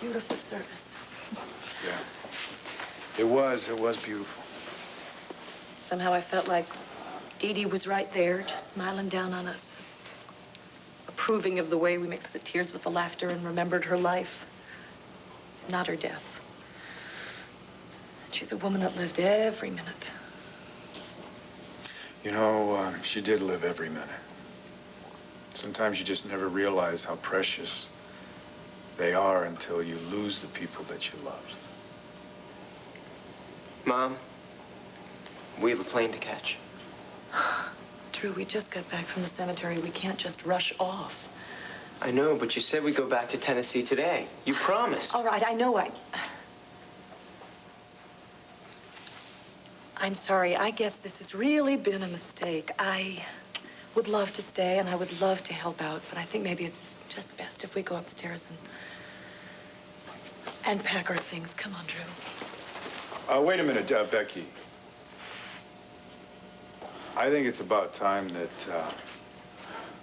beautiful service. Yeah. It was beautiful. Somehow I felt like Dee Dee was right there, just smiling down on us, approving of the way we mixed the tears with the laughter and remembered her life, not her death. She's a woman that lived every minute. You know, she did live every minute. Sometimes you just never realize how precious they are until you lose the people that you love. Mom, we have a plane to catch. Drew, we just got back from the cemetery. We can't just rush off. I know, but you said we'd go back to Tennessee today. You promised. All right, I know I'm sorry. I guess this has really been a mistake. I would love to stay, and I would love to help out, but I think maybe it's just best if we go upstairs and pack our things. Come on, Drew. Wait a minute, Becky. I think it's about time that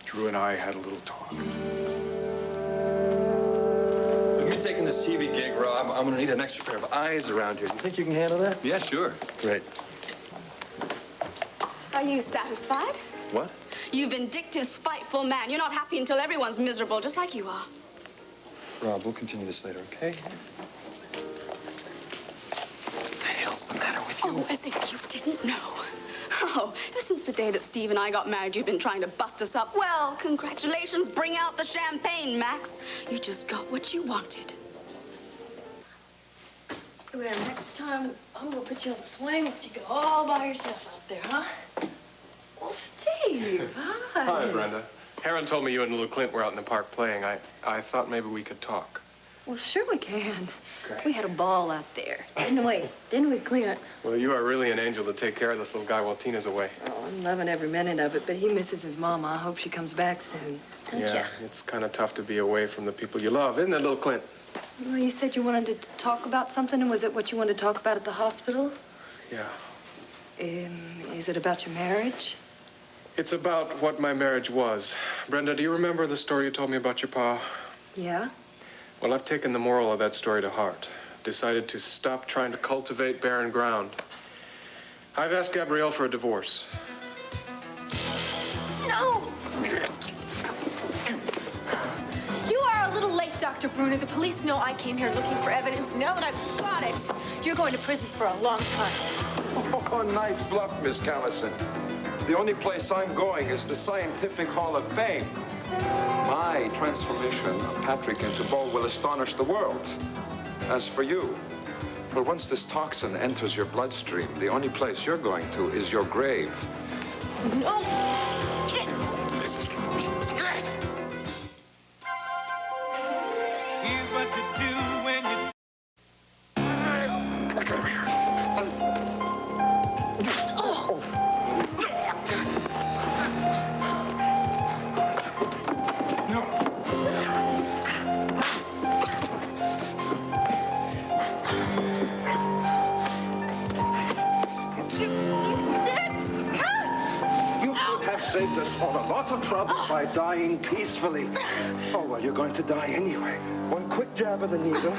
Drew and I had a little talk. With me taking this TV gig, Rob, I'm gonna need an extra pair of eyes around here. Do you think you can handle that? Yeah, sure. Great. Are you satisfied? What? You vindictive, spiteful man. You're not happy until everyone's miserable, just like you are. Rob, we'll continue this later, okay? What the hell's the matter with you? Oh, as if you didn't know. Oh, ever since the day that Steve and I got married, you've been trying to bust us up. Well, congratulations. Bring out the champagne, Max. You just got what you wanted. Well, next time, I'm gonna put you on the swing, let you go all by yourself out there, huh? Well, Steve, hi. Hi, Brenda. Heron told me you and little Clint were out in the park playing. I thought maybe we could talk. Well, sure we can. Okay. We had a ball out there, didn't we? Didn't we, Clint? Well, you are really an angel to take care of this little guy while Tina's away. Oh, I'm loving every minute of it, but he misses his mama. I hope she comes back soon. Don't Yeah, ya? it's kind of tough to be away from the people you love, isn't it, little Clint? Well, you said you wanted to talk about something, and was it what you wanted to talk about at the hospital? Yeah. Is it about your marriage? It's about what my marriage was. Brenda, do you remember the story you told me about your pa? Yeah? Well, I've taken the moral of that story to heart. Decided to stop trying to cultivate barren ground. I've asked Gabrielle for a divorce. No! You are a little late, Dr. Bruner. The police know I came here looking for evidence. Now that I've got it, you're going to prison for a long time. Oh, nice bluff, Miss Callison. The only place I'm going is the Scientific Hall of Fame. My transformation of Patrick into Bo will astonish the world. As for you, well, once this toxin enters your bloodstream, the only place you're going to is your grave. No! Here's what to do when you... Saved us all a lot of trouble by dying peacefully. Oh, well, you're going to die anyway. One quick jab of the needle,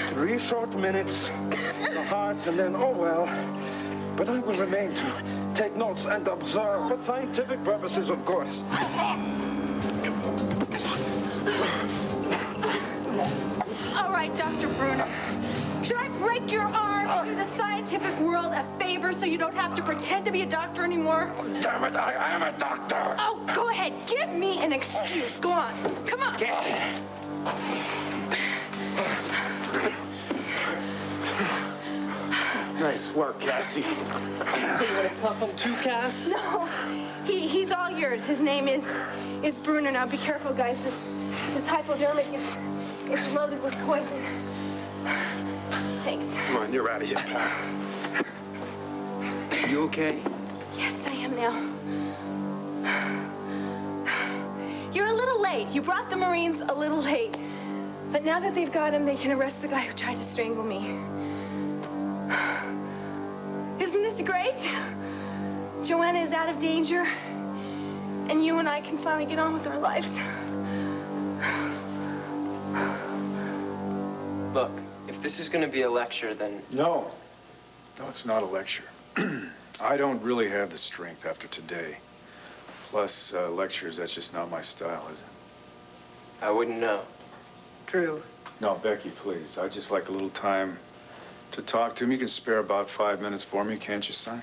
3 short minutes, the heart, and then, oh, well. But I will remain to take notes and observe for scientific purposes, of course. All right, Dr. Bruner. Should I break your arm and do the scientific world a favor so you don't have to pretend to be a doctor anymore? Damn it, I am a doctor. Oh, go ahead. Give me an excuse. Go on. Come on. Nice work, Cassie. So you want to puff him too, Cass? No, he's all yours. His name is Bruner. Now, be careful, guys. This hypodermic is loaded with poison. Thanks. Come on, you're out of here, pal. You okay? Yes, I am now. You're a little late. You brought the Marines a little late. But now that they've got him, they can arrest the guy who tried to strangle me. Isn't this great? Joanna is out of danger, and you and I can finally get on with our lives. Look, if this is going to be a lecture, then... No. No, it's not a lecture. I don't really have the strength after today. Plus, lectures, that's just not my style, is it? I wouldn't know. Drew. No, Becky, please. I'd just like a little time to talk to him. You can spare about 5 minutes for me, can't you, son?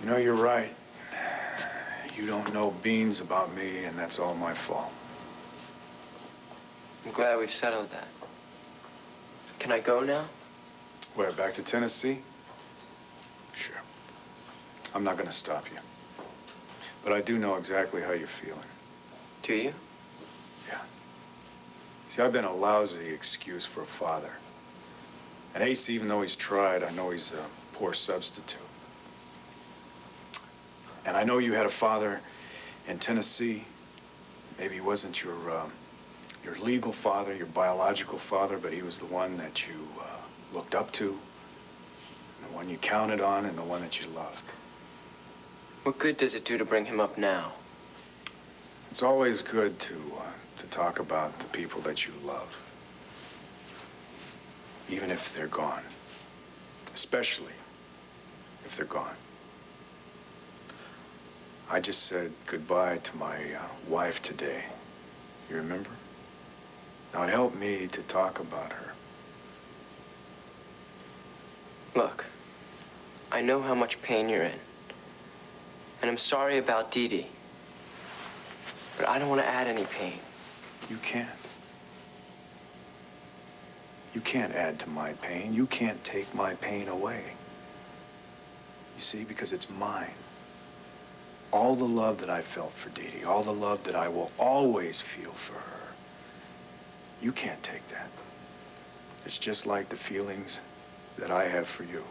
You know, you're right. You don't know beans about me, and that's all my fault. I'm glad we've settled that. Can I go now? Where, back to Tennessee? Sure. I'm not gonna stop you. But I do know exactly how you're feeling. Do you? Yeah. See, I've been a lousy excuse for a father. And Ace, even though he's tried, I know he's a poor substitute. And I know you had a father in Tennessee. Maybe he wasn't your legal father, your biological father, but he was the one that you looked up to, the one you counted on, and the one that you loved. What good does it do to bring him up now? It's always good to talk about the people that you love, even if they're gone, especially if they're gone. I just said goodbye to my wife today. You remember? Now, it helped me to talk about her. Look, I know how much pain you're in. And I'm sorry about Dee Dee. But I don't want to add any pain. You can't. You can't add to my pain. You can't take my pain away. You see, because it's mine. All the love that I felt for Dee Dee, all the love that I will always feel for her, you can't take that. It's just like the feelings that I have for you.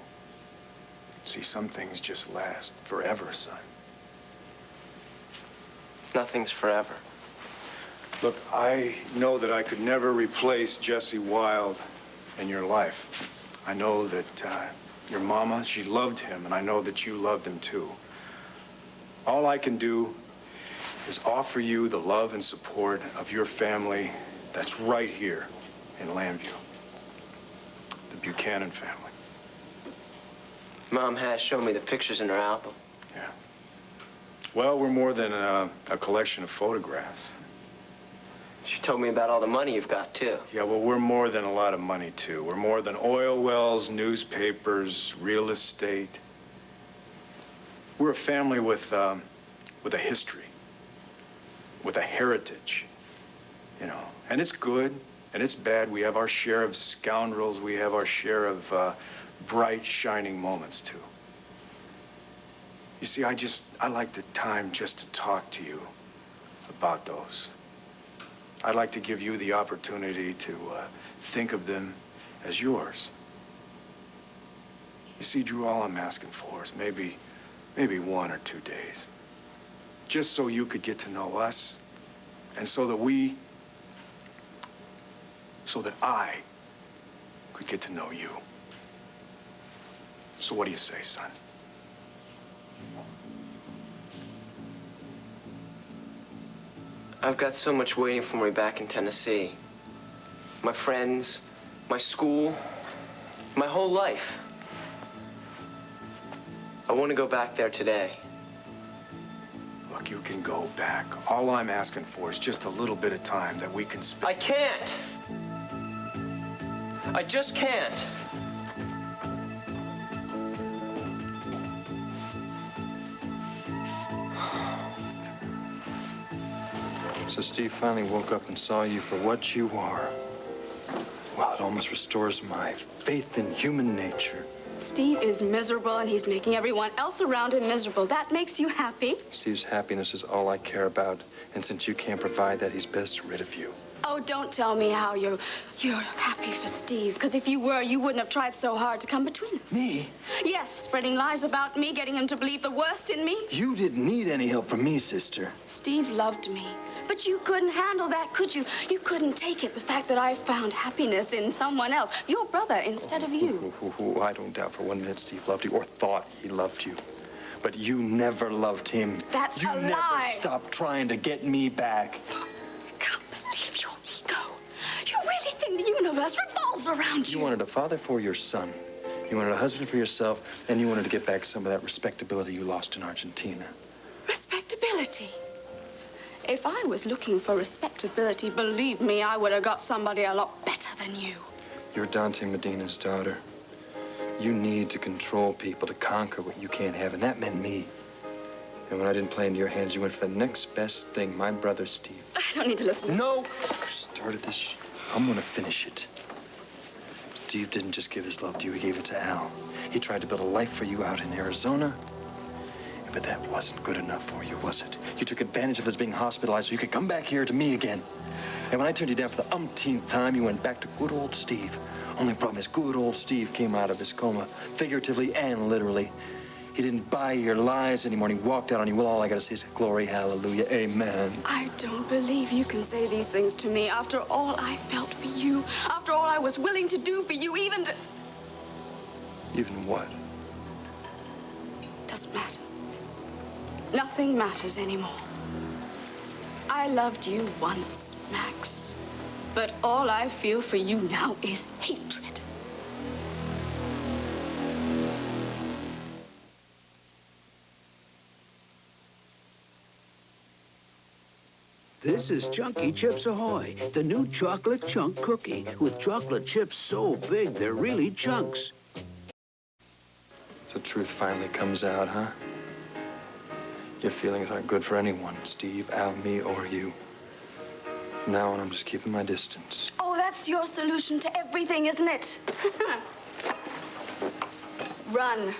See, some things just last forever, son. Nothing's forever. Look, I know that I could never replace Jesse Wilde in your life. I know that your mama, she loved him, and I know that you loved him too. All I can do is offer you the love and support of your family that's right here in Lambview. The Buchanan family. Mom has shown me the pictures in her album. Yeah. Well, we're more than a collection of photographs. She told me about all the money you've got, too. Yeah, well, we're more than a lot of money, too. We're more than oil wells, newspapers, real estate. We're a family with a history, with a heritage, you know. And it's good, and it's bad. We have our share of scoundrels. We have our share of bright, shining moments, too. You see, I like the time just to talk to you about those. I'd like to give you the opportunity to think of them as yours. You see, Drew, all I'm asking for is maybe 1 or 2 days. Just so you could get to know us, and so that I could get to know you. So what do you say, son? I've got so much waiting for me back in Tennessee. My friends, my school, my whole life. I want to go back there today. Look, you can go back. All I'm asking for is just a little bit of time that we can spend. I can't. I just can't. So Steve finally woke up and saw you for what you are. Well, it almost restores my faith in human nature. Steve is miserable, and he's making everyone else around him miserable. That makes you happy? Steve's happiness is all I care about, and since you can't provide that, he's best rid of you. Oh, don't tell me how you're happy for Steve, because if you were, you wouldn't have tried so hard to come between us. Me? Yes, spreading lies about me, getting him to believe the worst in me. You didn't need any help from me, sister. Steve loved me. But you couldn't handle that, could you? You couldn't take it, the fact that I found happiness in someone else, your brother, instead of you. I don't doubt for 1 minute Steve loved you or thought he loved you. But you never loved him. That's you a never lie. stopped trying to get me back. I can't believe your ego. You really think the universe revolves around you? You wanted a father for your son. You wanted a husband for yourself, and you wanted to get back some of that respectability you lost in Argentina. Respectability? If I was looking for respectability, believe me, I would have got somebody a lot better than you. You're Dante Medina's daughter. You need to control people to conquer what you can't have, and that meant me. And when I didn't play into your hands, you went for the next best thing, my brother Steve. I don't need to listen. No! You started this. I'm gonna finish it. Steve didn't just give his love to you, he gave it to Al. He tried to build a life for you out in Arizona. But that wasn't good enough for you, was it? You took advantage of his being hospitalized so you could come back here to me again. And when I turned you down for the umpteenth time, you went back to good old Steve. Only problem is good old Steve came out of his coma, figuratively and literally. He didn't buy your lies anymore, and he walked out on you. Well, all I gotta say is glory, hallelujah, amen. I don't believe you can say these things to me after all I felt for you, after all I was willing to do for you, even to... Even what? Doesn't matter. Nothing matters anymore. I loved you once, Max. But all I feel for you now is hatred. This is Chunky Chips Ahoy, the new chocolate chunk cookie with chocolate chips so big they're really chunks. The truth finally comes out, huh? Your feelings aren't good for anyone, Steve, Al, me, or you. From now on, I'm just keeping my distance. Oh, that's your solution to everything, isn't it? Run.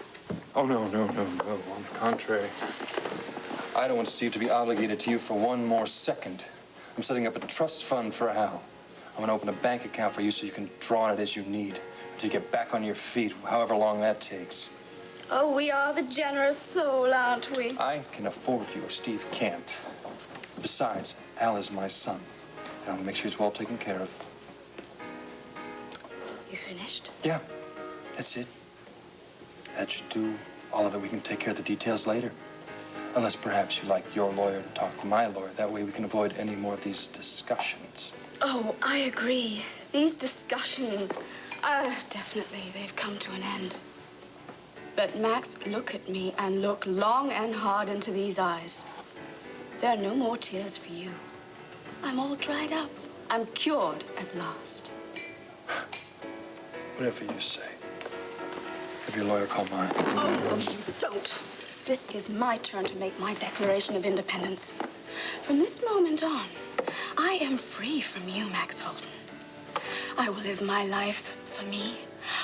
Oh, no. On the contrary. I don't want Steve to be obligated to you for one more second. I'm setting up a trust fund for Al. I'm going to open a bank account for you so you can draw on it as you need until you get back on your feet, however long that takes. Oh, we are the generous soul, aren't we? I can afford you, Steve can't. Besides, Al is my son, and I want to make sure he's well taken care of. You finished? Yeah, that's it. That should do all of it. We can take care of the details later. Unless perhaps you'd like your lawyer to talk to my lawyer. That way we can avoid any more of these discussions. Oh, I agree. These discussions, definitely, they've come to an end. But Max, look at me and look long and hard into these eyes. There are no more tears for you. I'm all dried up. I'm cured at last. Whatever you say. Have your lawyer call mine. Oh, you don't. This is my turn to make my declaration of independence. From this moment on, I am free from you, Max Holden. I will live my life for me.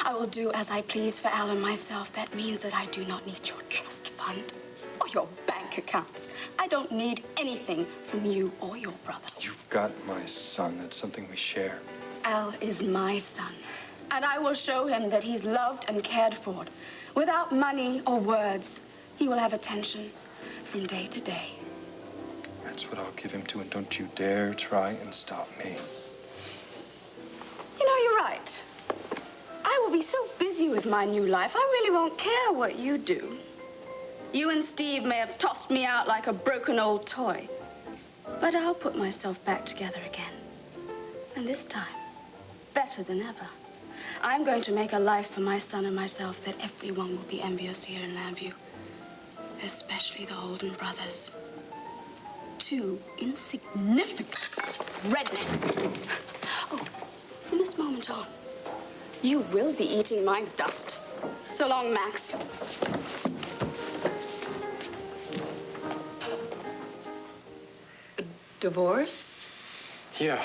I will do as I please for Al and myself. That means that I do not need your trust fund or your bank accounts. I don't need anything from you or your brother. You've got my son. That's something we share. Al is my son, and I will show him that he's loved and cared for. Without money or words, he will have attention from day to day. That's what I'll give him to, and don't you dare try and stop me. You know, you're right. I will be so busy with my new life, I really won't care what you do. You and Steve may have tossed me out like a broken old toy, but I'll put myself back together again. And this time, better than ever. I'm going to make a life for my son and myself that everyone will be envious here in Lambview. Especially the Holden brothers. Two insignificant rednecks. Oh, from this moment on, you will be eating my dust. So long, Max. Divorce? Yeah,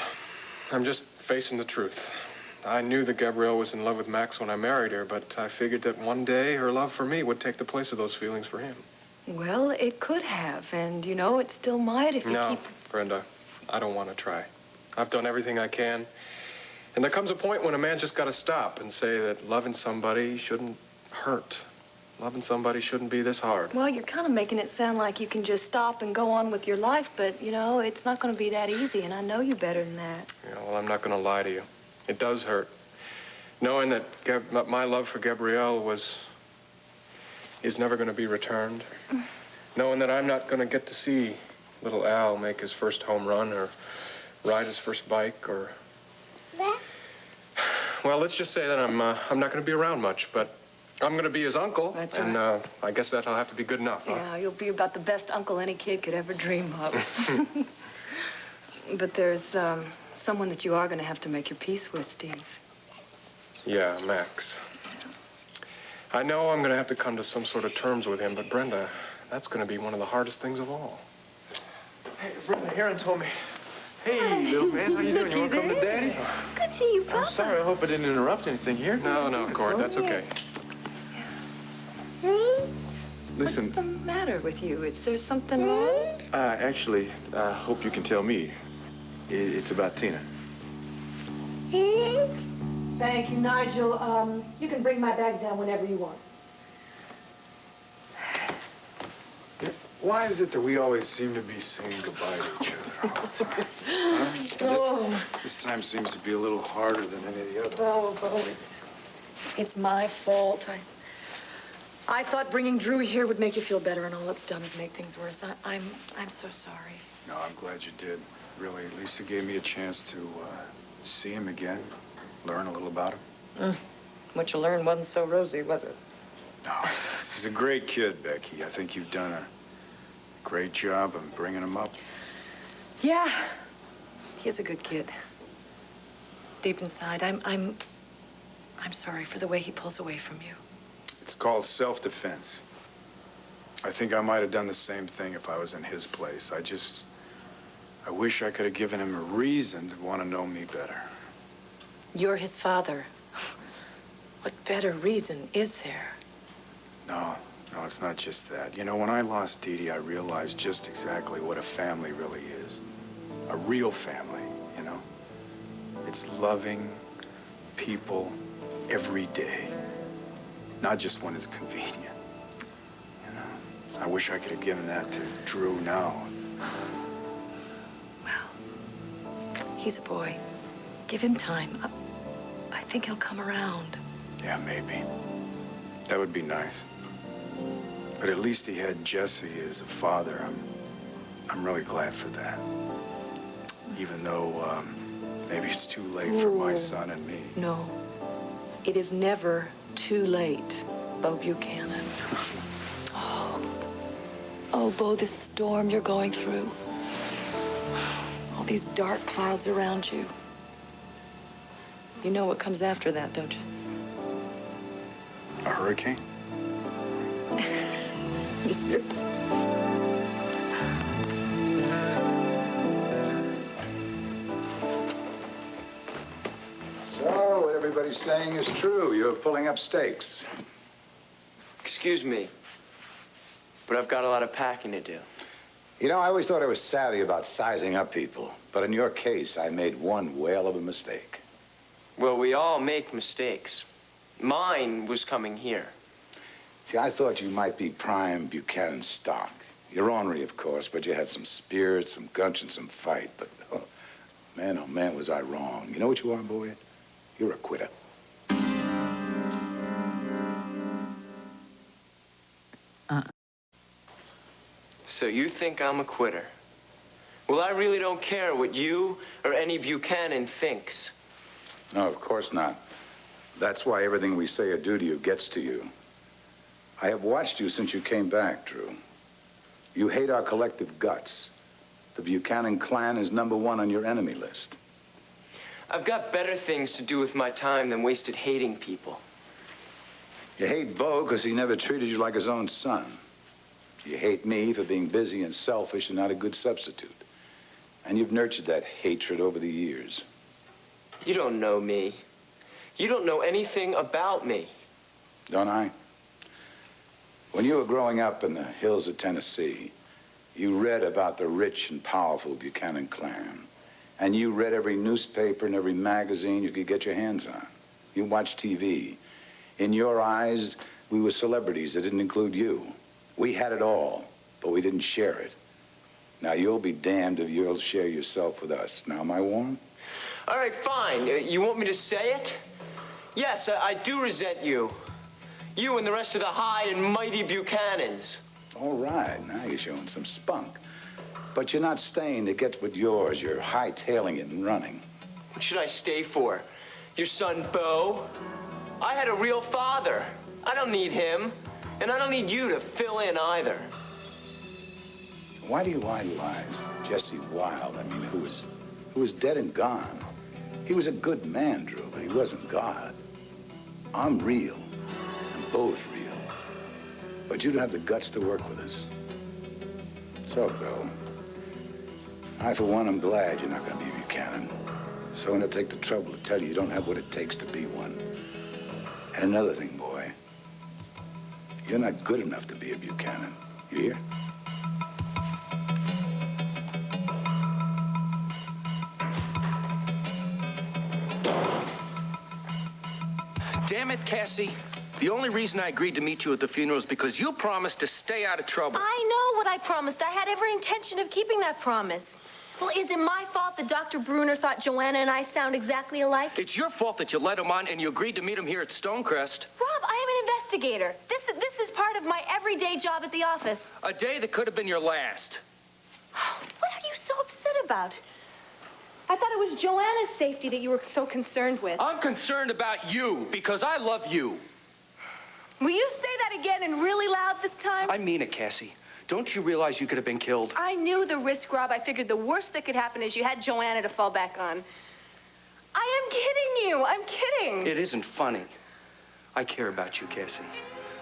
I'm just facing the truth. I knew that Gabrielle was in love with Max when I married her, but I figured that one day her love for me would take the place of those feelings for him. Well, it could have, and you know, it still might if you No, keep... Brenda, I don't want to try. I've done everything I can. And there comes a point when a man just got to stop and say that loving somebody shouldn't hurt. Loving somebody shouldn't be this hard. Well, you're kind of making it sound like you can just stop and go on with your life, but, you know, it's not going to be that easy, and I know you better than that. Yeah, well, I'm not going to lie to you. It does hurt. Knowing that my love for Gabrielle was is never going to be returned. Knowing that I'm not going to get to see little Al make his first home run or ride his first bike or... Well, let's just say that I'm not going to be around much, but I'm going to be his uncle. That's and, right. I guess that'll have to be good enough, huh? Yeah, you'll be about the best uncle any kid could ever dream of. But there's someone that you are going to have to make your peace with, Steve. Yeah, Max. I know I'm going to have to come to some sort of terms with him, but Brenda, that's going to be one of the hardest things of all. Hey, Brenda, Aaron told me. Hey, little man, how you doing? You want to come to Daddy? Good to see you, Papa. I'm sorry, I hope I didn't interrupt anything here. No, Cord, that's okay. Listen, What's the matter with you? Is there something wrong? actually, I hope you can tell me. It's about Tina. Thank you, Nigel. You can bring my bag down whenever you want. Why is it that we always seem to be saying goodbye to each other all the time? Huh? Oh. This time seems to be a little harder than any of the others. Oh, it's my fault. I thought bringing Drew here would make you feel better, and all it's done is make things worse. I'm so sorry. No, I'm glad you did. Really, at least it gave me a chance to see him again, learn a little about him. What you learned wasn't so rosy, was it? No, he's a great kid, Becky. I think you've done a great job of bringing him up. Yeah, he's a good kid. Deep inside, I'm sorry for the way he pulls away from you. It's called self-defense. I think I might have done the same thing if I was in his place. I wish I could have given him a reason to want to know me better. You're his father. What better reason is there? No, it's not just that. You know, when I lost Dee Dee, I realized just exactly what a family really is. A real family, you know? It's loving people every day, not just when it's convenient. You know, I wish I could have given that to Drew now. Well, he's a boy. Give him time. I think he'll come around. Yeah, maybe. That would be nice. But at least he had Jesse as a father. I'm really glad for that. Even though maybe it's too late for my son and me. No, it is never too late, Bo Buchanan. Oh, Bo, this storm you're going through. All these dark clouds around you. You know what comes after that, don't you? A hurricane? So, what everybody's saying is true. You're pulling up stakes. Excuse me, but I've got a lot of packing to do. You know, I always thought I was savvy about sizing up people. But in your case, I made one whale of a mistake. Well, we all make mistakes. Mine was coming here. See, I thought you might be prime Buchanan stock. You're ornery, of course, but you had some spirit, some gumption, some fight. But, oh man, was I wrong. You know what you are, boy? You're a quitter. So you think I'm a quitter? Well, I really don't care what you or any Buchanan thinks. No, of course not. That's why everything we say or do to you gets to you. I have watched you since you came back, Drew. You hate our collective guts. The Buchanan clan is #1 on your enemy list. I've got better things to do with my time than wasted hating people. You hate Bo because he never treated you like his own son. You hate me for being busy and selfish and not a good substitute. And you've nurtured that hatred over the years. You don't know me. You don't know anything about me. Don't I? When you were growing up in the hills of Tennessee, you read about the rich and powerful Buchanan clan. And you read every newspaper and every magazine you could get your hands on. You watched TV. In your eyes, we were celebrities that didn't include you. We had it all, but we didn't share it. Now, you'll be damned if you'll share yourself with us. Now, am I warm? All right, fine. You want me to say it? Yes, I do resent you. You and the rest of the high and mighty Buchanans. All right, now you're showing some spunk. But you're not staying to get what's yours. You're hightailing it and running. What should I stay for? Your son, Beau? I had a real father. I don't need him. And I don't need you to fill in either. Why do you idolize Jesse Wilde? I mean, who was dead and gone? He was a good man, Drew, but he wasn't God. I'm real, and Beau's real. But you don't have the guts to work with us. So, Beau, I, for one, am glad you're not going to be Buchanan. So I'm going to take the trouble to tell you don't have what it takes to be one. And another thing, boy, you're not good enough to be a Buchanan. You hear? Damn it, Cassie. The only reason I agreed to meet you at the funeral is because you promised to stay out of trouble. I know what I promised. I had every intention of keeping that promise. Well, is it my fault that Dr. Bruner thought Joanna and I sound exactly alike? It's your fault that you led him on and you agreed to meet him here at Stonecrest. Rob, I am an investigator. This is part of my everyday job at the office. A day that could have been your last. What are you so upset about? I thought it was Joanna's safety that you were so concerned with. I'm concerned about you because I love you. Will you say that again and really loud this time? I mean it, Cassie. Don't you realize you could have been killed? I knew the risk, Rob. I figured the worst that could happen is you had Joanna to fall back on. I am kidding you. I'm kidding. It isn't funny. I care about you, Cassie.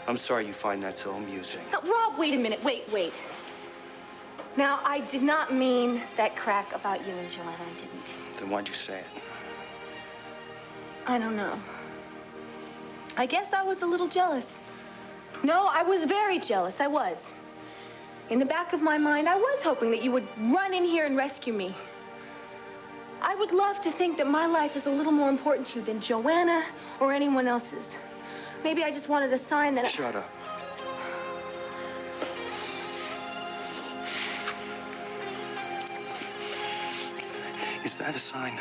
I'm sorry you find that so amusing. Now, Rob, wait a minute. Wait. Now, I did not mean that crack about you and Joanna. I didn't. Then why'd you say it? I don't know. I guess I was a little jealous. No, I was very jealous. I was. In the back of my mind, I was hoping that you would run in here and rescue me. I would love to think that my life is a little more important to you than Joanna or anyone else's. Maybe I just wanted a sign that Shut up. Is that a sign?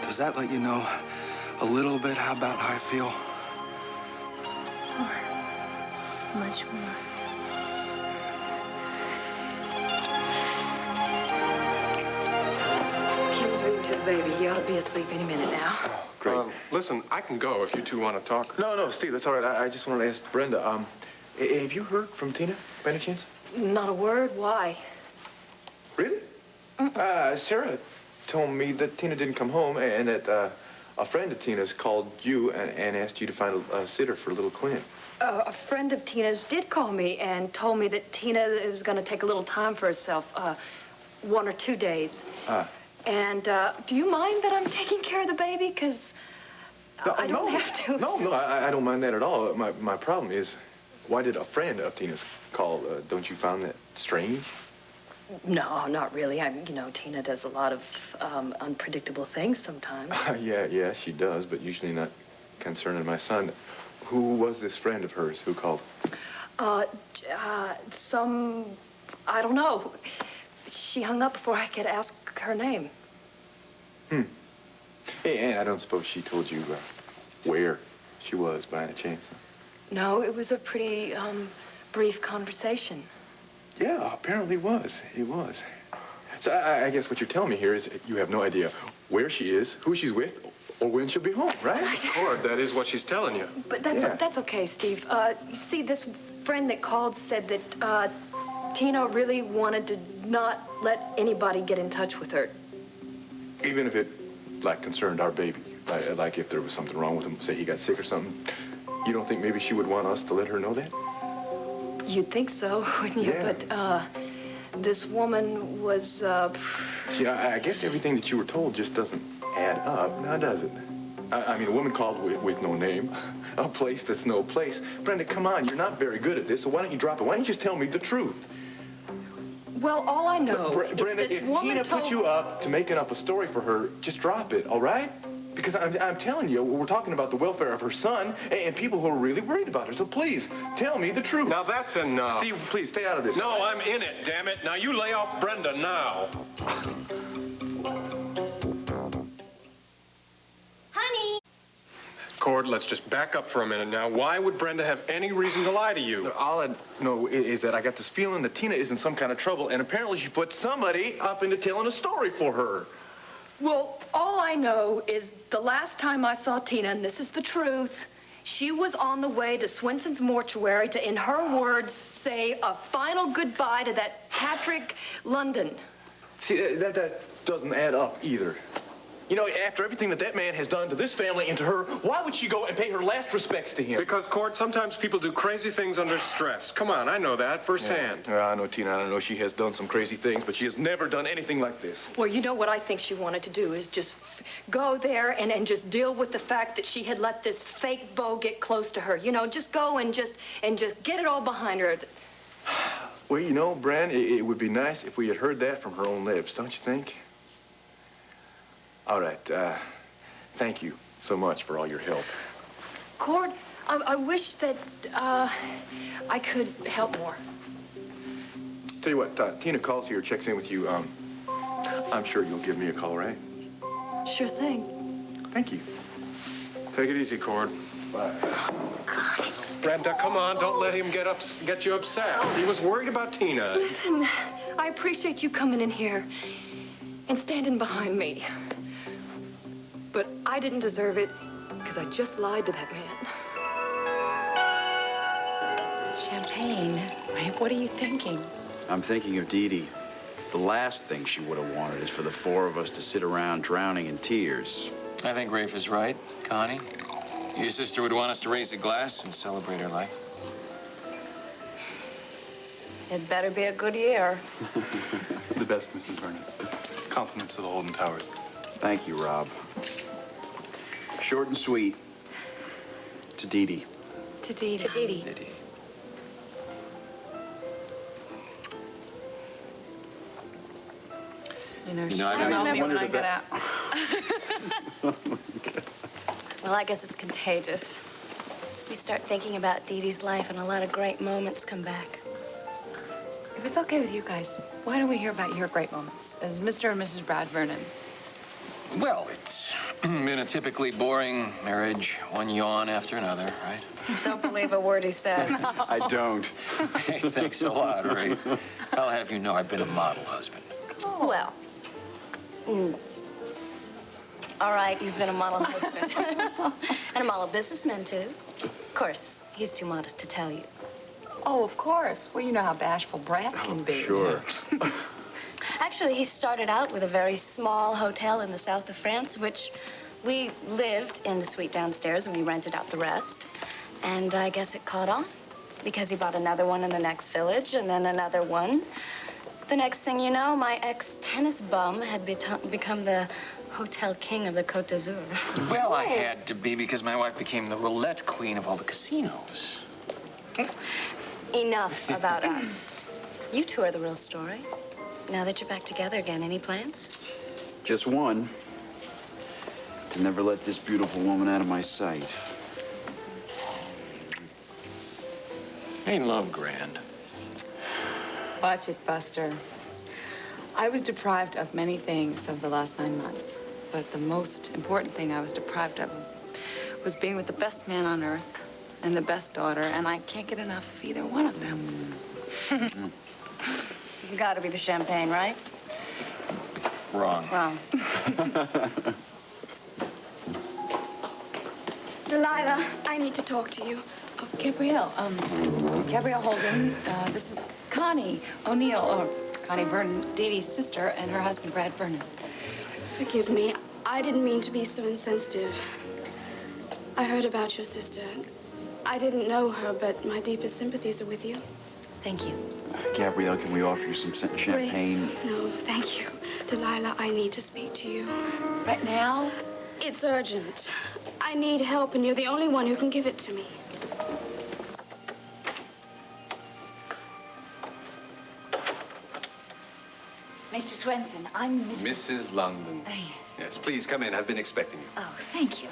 Does that let you know a little bit about how I feel? More. Much more. Kim's reading to the baby. He ought to be asleep any minute now. Oh, great. Listen, I can go if you two want to talk. No, Steve, that's all right. I just wanted to ask Brenda, have you heard from Tina, by any chance? Not a word. Why? Really? Sarah told me that Tina didn't come home and that a friend of Tina's called you and asked you to find a sitter for little Clint. A friend of Tina's did call me and told me that Tina is going to take a little time for herself, 1 or 2 days. And do you mind that I'm taking care of the baby? Because I don't have to. No, I don't mind that at all. My problem is, why did a friend of Tina's call? Don't you find that strange? No, not really. Tina does a lot of unpredictable things sometimes. Yeah, she does, but usually not concerning my son. Who was this friend of hers who called? I don't know. She hung up before I could ask her name. And I don't suppose she told you where she was by any chance? No, it was a pretty brief conversation. Yeah, apparently it was. It was. So I guess what you're telling me here is you have no idea where she is, who she's with, or when she'll be home, right? Of course, that is what she's telling you. But that's okay, Steve. You see, this friend that called said that Tina really wanted to not let anybody get in touch with her. Even if it, concerned our baby. Like if there was something wrong with him, say he got sick or something. You don't think maybe she would want us to let her know that? You'd think so, wouldn't you? Yeah. But this woman was... See, I guess everything that you were told just doesn't add up, now does it? I mean, a woman called with no name, a place that's no place. Brenda, come on, you're not very good at this, so why don't you drop it? Why don't you just tell me the truth? Well, all I know Brenda, if Tina put you up to making up a story for her, just drop it, all right? Because I'm telling you, we're talking about the welfare of her son and people who are really worried about her. So please, tell me the truth. Now that's enough. Steve, please, stay out of this. No, I'm in it, damn it. Now you lay off Brenda now. Honey! Of Cord, let's just back up for a minute now. Why would Brenda have any reason to lie to you? All I know is that I got this feeling that Tina is in some kind of trouble, and apparently she put somebody up into telling a story for her. Well, all I know is the last time I saw Tina, and this is the truth, she was on the way to Swenson's mortuary to, in her words, say a final goodbye to that Patrick London. See, that doesn't add up either. You know, after everything that man has done to this family and to her, why would she go and pay her last respects to him? Because, Cord, sometimes people do crazy things under stress. Come on, I know that firsthand. Yeah, I know Tina. I know she has done some crazy things, but she has never done anything like this. Well, you know what I think she wanted to do is just go there and just deal with the fact that she had let this fake beau get close to her. You know, just go and just get it all behind her. Well, you know, Bran, it would be nice if we had heard that from her own lips, don't you think? All right, thank you so much for all your help. Cord, I wish that I could help more. Tell you what, Tina calls here, checks in with you. I'm sure you'll give me a call, right? Sure thing. Thank you. Take it easy, Cord. Bye. Brenda, come on, don't let him get you upset. He was worried about Tina. Listen, I appreciate you coming in here and standing behind me. But I didn't deserve it because I just lied to that man. Champagne, right? What are you thinking? I'm thinking of Dee Dee. The last thing she would have wanted is for the four of us to sit around drowning in tears. I think Rafe is right, Connie. Your sister would want us to raise a glass and celebrate her life. It better be a good year. The best, Mrs. Vernon. Compliments to the Holden Towers. Thank you, Rob. Short and sweet. To Dee Dee. To Dee Dee. To Dee Dee. You know, I remember when I got out. Well, I guess it's contagious. You start thinking about Dee Dee's life and a lot of great moments come back. If it's okay with you guys, why don't we hear about your great moments as Mr. and Mrs. Brad Vernon? Well, it's been a typically boring marriage, one yawn after another, right? Don't believe a word he says. I don't. Hey, thanks a lot, Ray. I'll have you know I've been a model husband. Oh. Well. All right, you've been a model husband. And a model businessman, too. Of course, he's too modest to tell you. Oh, of course. Well, you know how bashful Brad can be. Sure. Actually, he started out with a very small hotel in the south of France, which we lived in the suite downstairs, and we rented out the rest. And I guess it caught on, because he bought another one in the next village, and then another one. The next thing you know, my ex-tennis bum had become the hotel king of the Côte d'Azur. Well, I had to be because my wife became the roulette queen of all the casinos. Enough about us. You two are the real story. Now that you're back together again, any plans? Just one. To never let this beautiful woman out of my sight. Ain't love grand? Watch it, Buster. I was deprived of many things over the last 9 months, but the most important thing I was deprived of was being with the best man on earth and the best daughter, and I can't get enough of either one of them. It's got to be the champagne, right? Wrong. Wrong. Delilah, I need to talk to you. Oh, Gabrielle Holden, this is Connie O'Neill, or Connie Vernon, Dee Dee's sister, and her husband, Brad Vernon. Forgive me. I didn't mean to be so insensitive. I heard about your sister. I didn't know her, but my deepest sympathies are with you. Thank you. Gabrielle, can we offer you some champagne? No, thank you. Delilah, I need to speak to you. Right now? It's urgent. I need help, and you're the only one who can give it to me. Mr. Swenson, I'm Mrs. London. Yes, please come in. I've been expecting you. Oh, thank you.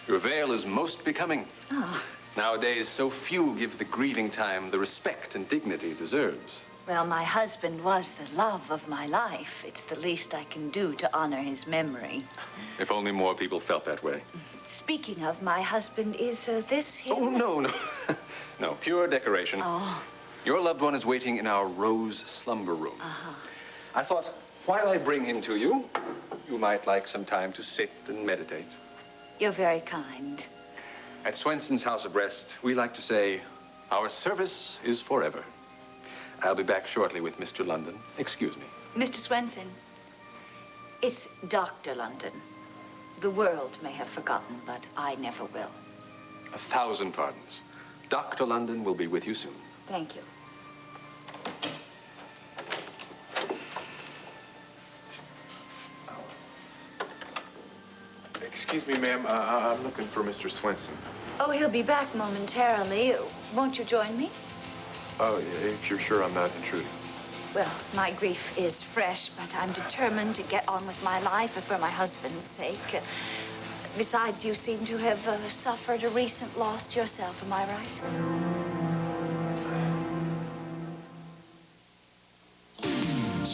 Your veil is most becoming. Oh, Nowadays, so few give the grieving time the respect and dignity it deserves. well, my husband was the love of my life. It's the least I can do to honor his memory. If only more people felt that way. Speaking of my husband, is this him? Oh, no. No, pure decoration. Oh. Your loved one is waiting in our rose slumber room. Uh-huh. I thought, while I bring him to you, you might like some time to sit and meditate. You're very kind. At Swenson's House of Rest, we like to say, our service is forever. I'll be back shortly with Mr. London. Excuse me. Mr. Swenson, it's Dr. London. The world may have forgotten, but I never will. 1,000 pardons. Dr. London will be with you soon. Thank you. Excuse me, ma'am. I'm looking for Mr. Swenson. Oh, he'll be back momentarily. Won't you join me? Oh, if you're sure I'm not intruding. Well, my grief is fresh, but I'm determined to get on with my life for my husband's sake. Besides, you seem to have suffered a recent loss yourself, am I right?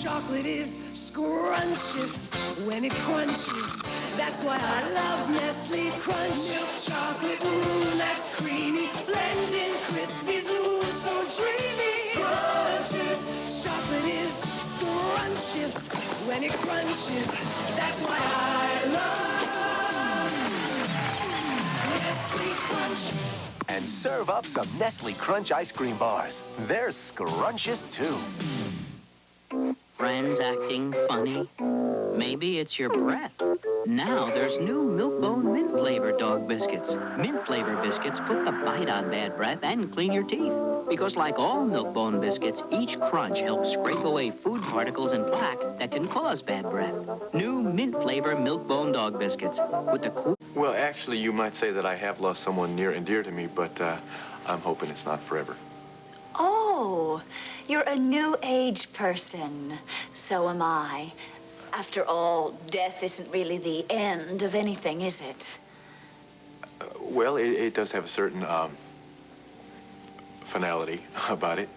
Chocolate is scrumptious when it crunches. That's why I love Nestle Crunch. Milk chocolate, that's creamy. Blending Krispies, so dreamy. Scrumptious. Chocolate is scrumptious when it crunches. That's why I love Nestle Crunch. And serve up some Nestle Crunch ice cream bars. They're scrumptious, too. Friends acting funny? Maybe it's your breath. Now there's new Milk-Bone mint flavor dog biscuits. Mint flavor biscuits put the bite on bad breath and clean your teeth. Because like all Milk-Bone biscuits, each crunch helps scrape away food particles and plaque that can cause bad breath. New mint flavor Milk-Bone dog biscuits with the cool... Well, actually, you might say that I have lost someone near and dear to me, but I'm hoping it's not forever. Oh, you're a new age person. So am I. After all, death isn't really the end of anything, is it? Well, it does have a certain finality about it.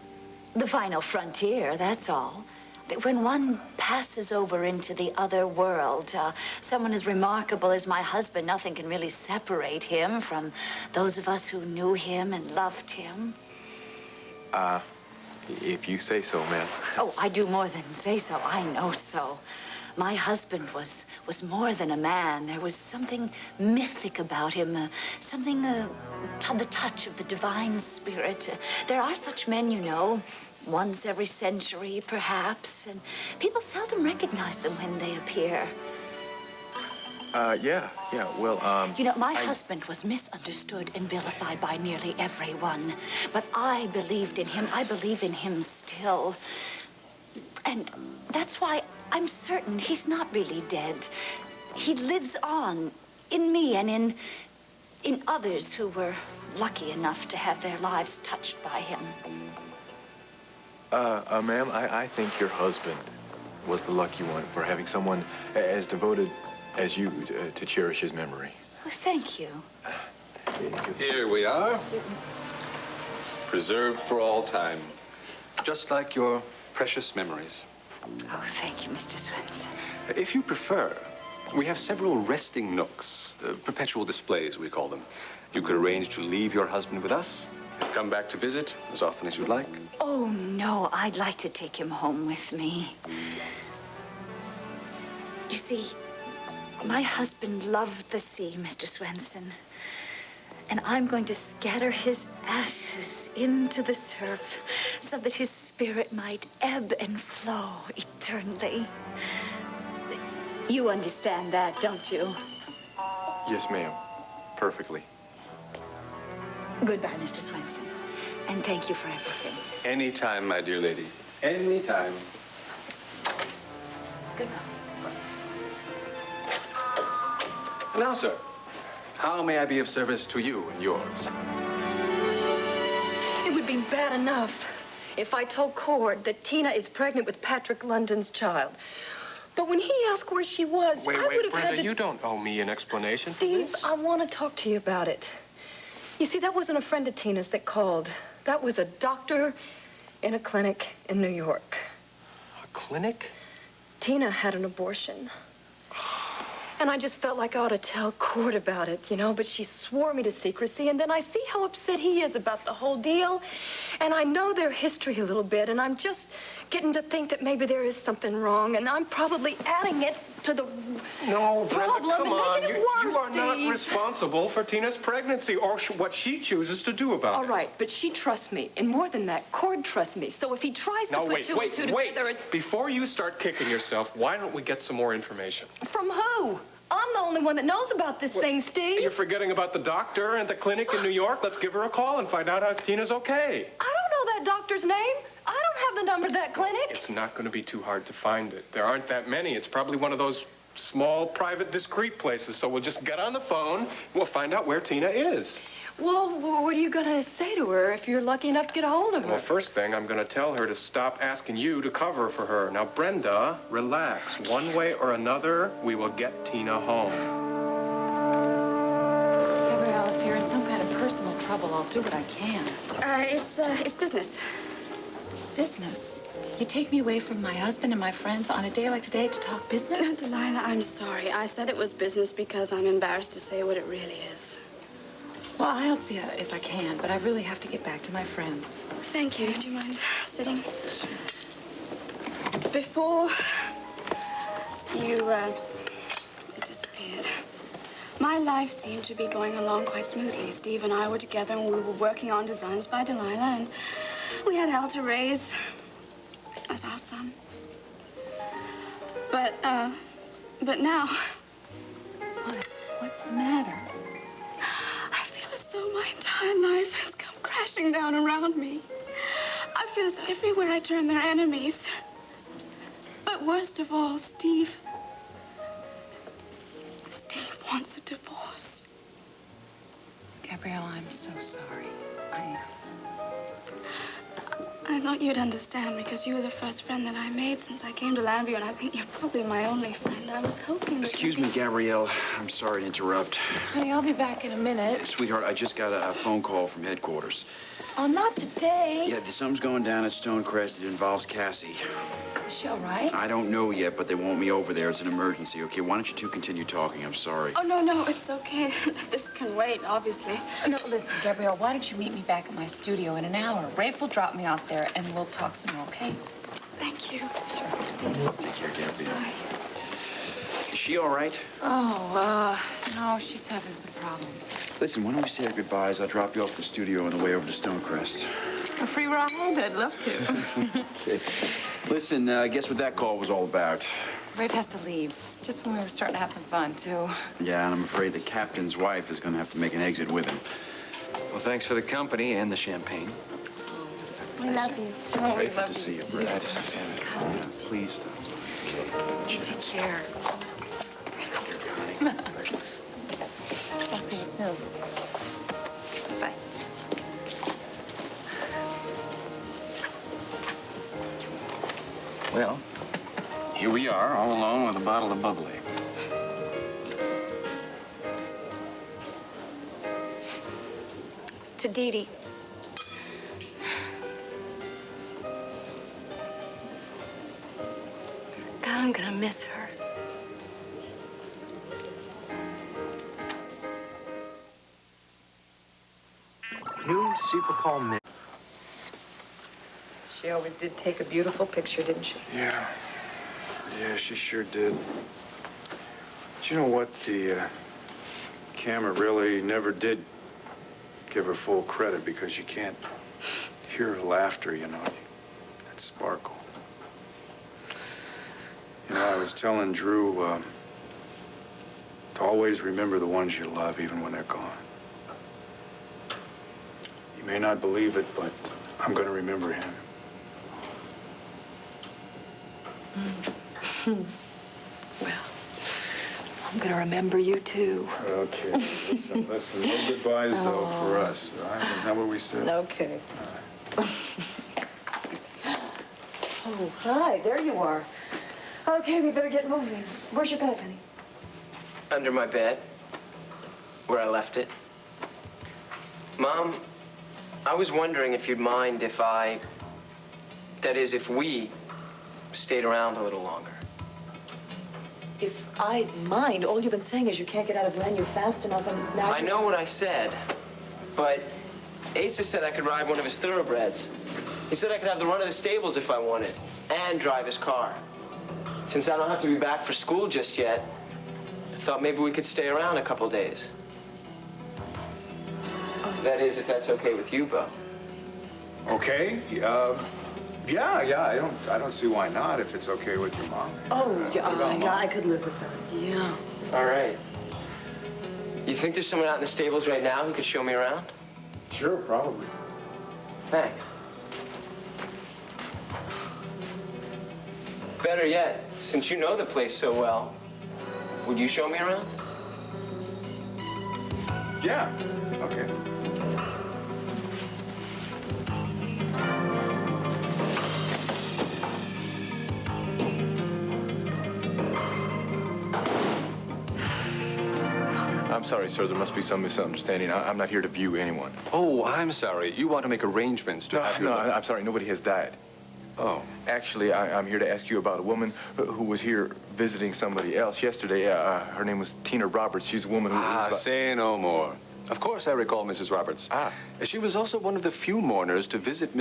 The final frontier, that's all. But when one passes over into the other world, someone as remarkable as my husband, nothing can really separate him from those of us who knew him and loved him. If you say so, ma'am. Oh, I do more than say so. I know so. My husband was more than a man. There was something mythic about him, something to the touch of the divine spirit. There are such men, you know, once every century, perhaps, and people seldom recognize them when they appear. Yeah, well, You know, my husband was misunderstood and vilified by nearly everyone, but I believed in him. I believe in him still. And that's why I'm certain he's not really dead. He lives on in me and in others who were lucky enough to have their lives touched by him. Ma'am, I think your husband was the lucky one for having someone as devoted as you to cherish his memory. Well, thank you. Here we are. Preserved for all time. Just like your precious memories. Oh, thank you, Mr. Swenson. If you prefer, we have several resting nooks. Perpetual displays, we call them. You could arrange to leave your husband with us. Come back to visit as often as you'd like. Oh, no, I'd like to take him home with me. You see, my husband loved the sea, Mr. Swenson. And I'm going to scatter his ashes into the surf so that his spirit might ebb and flow eternally. You understand that, don't you? Yes, ma'am. Perfectly. Goodbye, Mr. Swenson. And thank you for everything. Anytime, my dear lady. Anytime. Goodbye. Now, sir, how may I be of service to you and yours? It would be bad enough if I told Cord that Tina is pregnant with Patrick London's child. But when he asked where she was, I would have Brenda, had to... you don't owe me an explanation for Steve, this. I want to talk to you about it. You see, that wasn't a friend of Tina's that called. That was a doctor in a clinic in New York. A clinic? Tina had an abortion. And I just felt like I ought to tell Cord about it, you know, but she swore me to secrecy, and then I see how upset he is about the whole deal. And I know their history a little bit, and I'm just getting to think that maybe there is something wrong, and I'm probably adding it to the No, Brenda, problem come and on. making it You worse, are not Steve. responsible for Tina's pregnancy or what she chooses to do about it. All right, but she trusts me, and more than that, Cord trusts me. So if he tries to Now, put wait, two and wait, two wait. together, it's... Before you start kicking yourself, why don't we get some more information? From who? I'm the only one that knows about this thing, Steve. You're forgetting about the doctor at the clinic in New York. Let's give her a call and find out how Tina's okay. I don't know that doctor's name. I don't have the number to that clinic. It's not going to be too hard to find it. There aren't that many. It's probably one of those small, private, discreet places. So we'll just get on the phone. We'll find out where Tina is. Well, what are you going to say to her if you're lucky enough to get a hold of her? Well, first thing, I'm going to tell her to stop asking you to cover for her. Now, Brenda, relax. One way or another, we will get Tina home. Gabrielle, if you're in some kind of personal trouble, I'll do what I can. It's business. Business? You take me away from my husband and my friends on a day like today to talk business? Delilah, I'm sorry. I said it was business because I'm embarrassed to say what it really is. Well, I'll help you if I can, but I really have to get back to my friends. Thank you. Do you mind sitting? Before you disappeared, my life seemed to be going along quite smoothly. Steve and I were together, and we were working on Designs by Delilah, and we had Al to raise as our son. But now... What's the matter? I feel as though my entire life has come crashing down around me. I feel as though everywhere I turn, there are enemies. But worst of all, Steve wants a divorce. Gabrielle, I'm so sorry. I thought you'd understand because you were the first friend that I made since I came to Lambview, and I think you're probably my only friend. I was hoping that... Excuse me, Gabrielle. I'm sorry to interrupt. Honey, I'll be back in a minute. Sweetheart, I just got a phone call from headquarters. Oh, not today. Yeah, something's going down at Stonecrest. It involves Cassie. Is she all right? I don't know yet, but they want me over there. It's an emergency, okay? Why don't you two continue talking? I'm sorry. Oh, no, it's okay. This can wait, obviously. No, listen, Gabrielle, why don't you meet me back at my studio in an hour? Rafe will drop me off there, and we'll talk some more, okay? Thank you. Sure. Take care, Gabrielle. Is she all right? Oh, no, she's having some problems. Listen, why don't we say our goodbyes? I'll drop you off at the studio on the way over to Stonecrest. A free ride? I'd love to. Okay. Listen, guess what that call was all about? Rafe has to leave. Just when we were starting to have some fun, too. Yeah, and I'm afraid the captain's wife is going to have to make an exit with him. Well, thanks for the company and the champagne. We love you. Oh, we Great love to see you, too. Brad. Please. You take care. I'll see you soon. Bye. Well, here we are, all alone with a bottle of bubbly. To Dee Dee. God, I'm gonna miss her. New Super Call Mint. She always did take a beautiful picture, didn't she? Yeah. Yeah, she sure did. But you know what? The camera really never did give her full credit because you can't hear her laughter, you know. That sparkle. You know, I was telling Drew to always remember the ones you love, even when they're gone. You may not believe it, but I'm going to remember him. Well, I'm gonna remember you, too. Okay. Listen, no goodbyes, though, for us. All right? Isn't that what we said? Okay. Oh, hi. There you are. Okay, we better get moving. Where's your bag, honey? Under my bed, where I left it. Mom, I was wondering if you'd mind if that is, if we stayed around a little longer. if I mind, all you've been saying is you can't get out of venue fast enough, and now... I know what I said, but Asa said I could ride one of his thoroughbreds. He said I could have the run of the stables if I wanted, and drive his car. Since I don't have to be back for school just yet, I thought maybe we could stay around a couple days. That is, if that's okay with you, Bo. Okay. Yeah. I don't see why not if it's okay with your mom. Oh, yeah, I could live with that. Yeah. All right. You think there's someone out in the stables right now who could show me around? Sure, probably. Thanks. Better yet, since you know the place so well, would you show me around? Yeah. Okay. I'm sorry, sir. There must be some misunderstanding. I'm not here to view anyone. Oh, I'm sorry. You want to make arrangements to have your... No, I'm sorry. Nobody has died. Oh. Actually, I'm here to ask you about a woman who was here visiting somebody else yesterday. Her name was Tina Roberts. She's a woman who... Say no more. Of course I recall Mrs. Roberts. She was also one of the few mourners to visit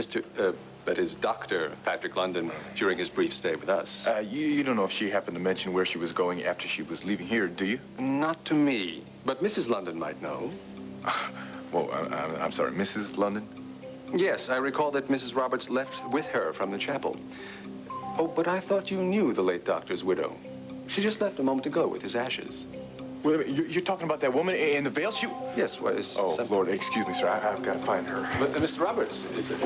that is, Dr. Patrick London during his brief stay with us. You don't know if she happened to mention where she was going after she was leaving here, do you? Not to me, but Mrs. London might know. Well, I'm sorry, Mrs. London? Yes, I recall that Mrs. Roberts left with her from the chapel. Oh, but I thought you knew the late doctor's widow. She just left a moment ago with his ashes. Wait a minute, you're talking about that woman in the veil? Yes, well, Oh, Lord, excuse me, sir. I've got to find her. But, Mr. Roberts, is it...